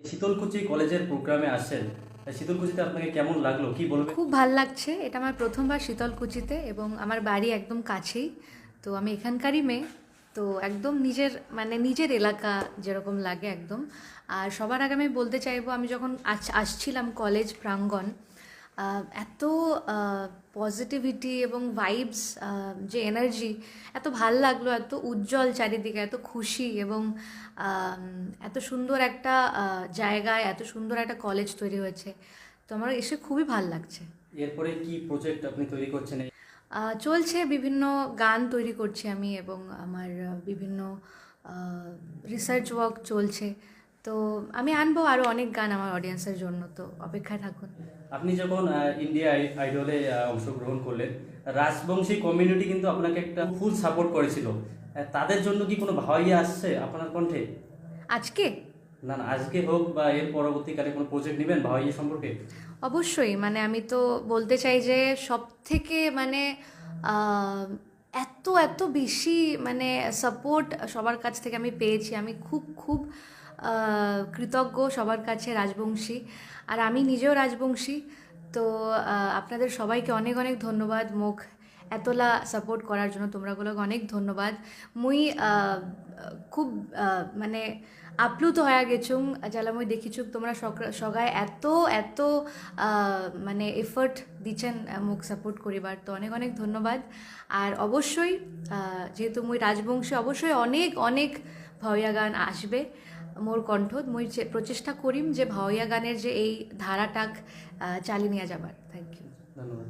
শীতলকুচি কলেজের প্রোগ্রামে আসেন, শীতলকুচিতে আপনাকে কেমন লাগলো কি বলবেন? খুব ভাল লাগছে। এটা আমার প্রথমবার শীতলকুচিতে এবং আমার বাড়ি একদম কাছেই। তো আমি এখানকারই মেয়ে। তো একদম নিজের মানে নিজের এলাকা যেরকম লাগে একদম। আর সবার আগে আমি বলতে চাইবো, আমি যখন আসছিলাম কলেজ প্রাঙ্গণ, এত পজিটিভিটি এবং ভাইবস, যে এনার্জি, এত ভাল লাগলো, এত উজ্জ্বল চারিদিকে, এত খুশি এবং এত সুন্দর একটা জায়গায় এত সুন্দর একটা কলেজ তৈরি হয়েছে। তো আমার এসে খুবই ভাল লাগছে। এরপরে কি প্রজেক্ট আপনি তৈরি করছেন? চলছে বিভিন্ন গান তৈরি করছি আমি, এবং আমার বিভিন্ন রিসার্চ ওয়ার্ক চলছে। তো আমি আনবো আরও অনেক গান আমার অডিয়েন্সের জন্য, তো অপেক্ষায় থাকুন। আপনি যখন ইন্ডিয়া আইডলে অংশগ্রহণ করলেন, রাজবংশী কমিউনিটি কিন্তু আপনাকে একটা ফুল সাপোর্ট করেছিল। তাদের জন্য কি কোনো ভাবাইয়া আসছে আপনার কণ্ঠে? আজকে না না, আজকে হোক বা এর পরবর্তীকালে কোনো প্রজেক্ট নেবেন ভাবাইয়া সম্পর্কে? অবশ্যই, মানে আমি তো বলতে চাই যে সব থেকে মানে আহ, এত এত বেশি মানে সাপোর্ট সবার কাছ থেকে আমি পেয়েছি। আমি খুব খুব কৃতজ্ঞ সবার কাছে, রাজবংশী। আর আমি নিজেও রাজবংশী। তো আপনাদের সবাইকে অনেক অনেক ধন্যবাদ মোক এতলা সাপোর্ট করার জন্য। তোমরাগুলোকে অনেক ধন্যবাদ। মুই খুব মানে আপ্লুত হয়ে গেছুম যালা মুই দেখিছুক তোমরা সগাই এত এত মানে এফর্ট দিচ্ছেন মোক সাপোর্ট করিবার। তো অনেক অনেক ধন্যবাদ। আর অবশ্যই যেহেতু মুই রাজবংশী, অবশ্যই অনেক অনেক ভাওয়া গান আসবে মোর কণ্ঠত। মুই প্রচেষ্টা করিম যে ভাওয়া গানের যে এই ধারাটাক চালিয়ে নিয়ে যাবার। Thank you. ধন্যবাদ।